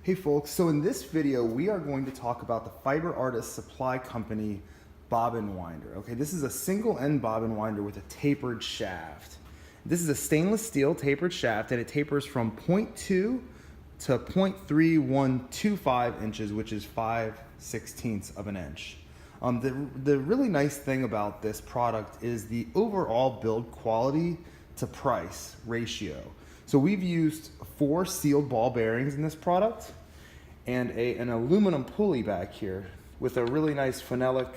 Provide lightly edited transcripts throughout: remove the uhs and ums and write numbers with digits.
Hey folks, so in this video we are going to talk about the Fiber Artist Supply Company bobbin winder. Okay, this is a single end bobbin winder with a tapered shaft. This is a stainless steel tapered shaft and it tapers from 0.2 to 0.3125 inches, which is 5/16 of an inch. The really nice thing about this product is the overall build quality to price ratio. So we've used 4 sealed ball bearings in this product and an aluminum pulley back here with a really nice phenolic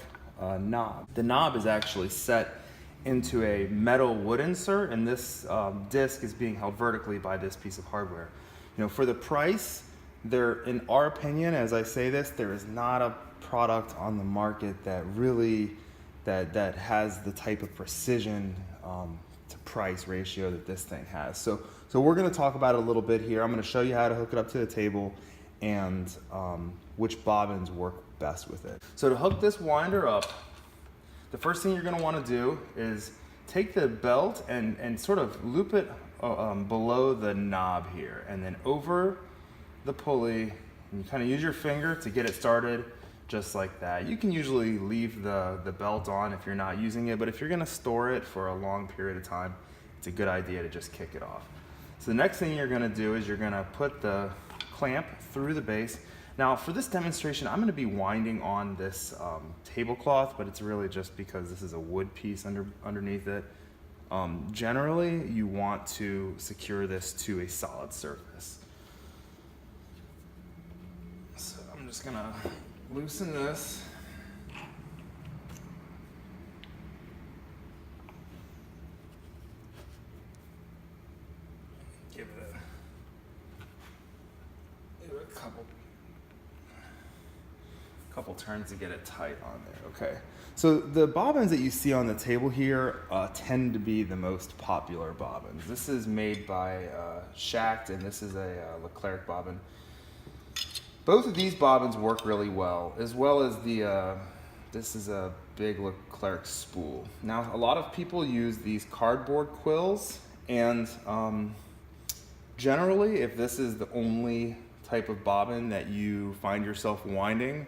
knob. The knob is actually set into a metal wood insert, and this disc is being held vertically by this piece of hardware. You know, for the price, in our opinion, as I say this, there is not a product on the market that really that has the type of precision to price ratio that this thing has. So we're going to talk about it a little bit here. I'm going to show you how to hook it up to the table and which bobbins work best with it. So to hook this winder up, the first thing you're going to want to do is take the belt and sort of loop it below the knob here, and then over the pulley, and you kind of use your finger to get it started just like that. You can usually leave the belt on if you're not using it, but if you're going to store it for a long period of time, it's a good idea to just kick it off. So the next thing you're going to do is you're going to put the clamp through the base. Now for this demonstration, I'm going to be winding on this tablecloth, but it's really just because this is a wood piece underneath it. Generally, you want to secure this to a solid surface. So I'm just going to loosen this. Give it a couple turns to get it tight on there. Okay. So the bobbins that you see on the table here tend to be the most popular bobbins. This is made by Shacked, and this is a Leclerc bobbin. Both of these bobbins work really well as this is a big Leclerc spool. Now, a lot of people use these cardboard quills, and generally, if this is the only type of bobbin that you find yourself winding,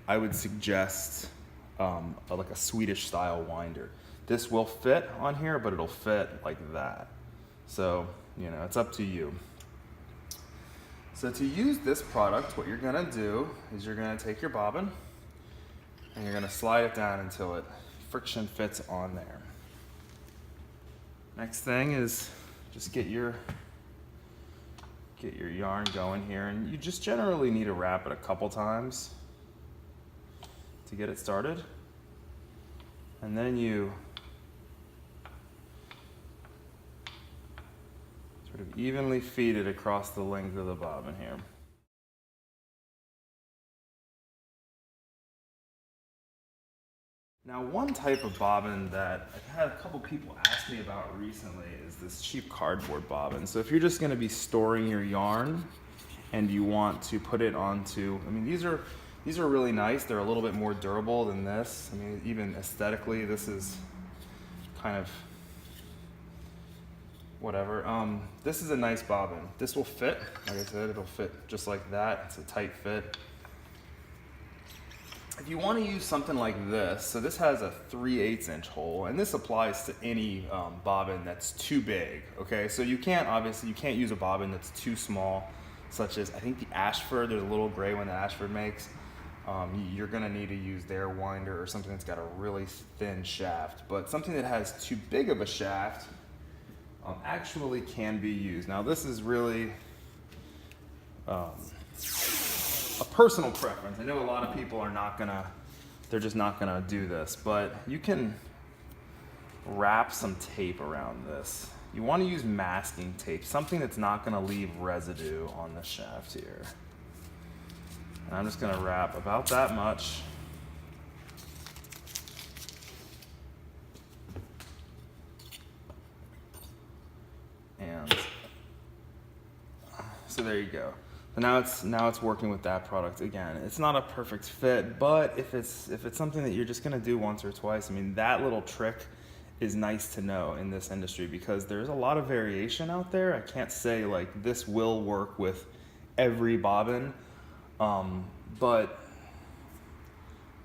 I would suggest like a Swedish style winder. This will fit on here, but it'll fit like that. So, you know, it's up to you. So to use this product, what you're gonna do is you're gonna take your bobbin and you're gonna slide it down until it friction fits on there. Next thing is just get your yarn going here, and you just generally need to wrap it a couple times to get it started. And then you sort of evenly feed it across the length of the bobbin here. Now, one type of bobbin that I've had a couple people ask me about recently is this cheap cardboard bobbin. So if you're just going to be storing your yarn and you want to put it onto, I mean, these are really nice. They're a little bit more durable than this. I mean, even aesthetically, this is kind of whatever. This is a nice bobbin. This will fit, like I said, it'll fit just like that. It's a tight fit. If you want to use something like this, so this has a 3/8 inch hole, and this applies to any bobbin that's too big, okay? So you can't use a bobbin that's too small, such as, I think the Ashford, there's a little gray one that Ashford makes. You're gonna need to use their winder or something that's got a really thin shaft, but something that has too big of a shaft actually can be used. Now this is really a personal preference. I know a lot of people are they're just not gonna do this, but you can wrap some tape around this. You wanna use masking tape, something that's not gonna leave residue on the shaft here. And I'm just gonna wrap about that much. And so there you go. So now it's working with that product again. It's not a perfect fit, but if it's something that you're just gonna do once or twice, I mean, that little trick is nice to know in this industry because there's a lot of variation out there. I can't say like this will work with every bobbin, but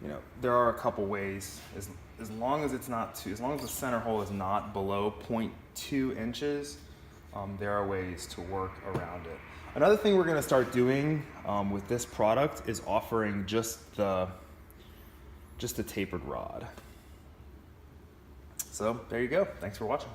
you know, there are a couple ways. As long as it's not too, as long as the center hole is not below 0.2 inches, there are ways to work around it. Another thing we're going to start doing with this product is offering just the tapered rod. So there you go. Thanks for watching.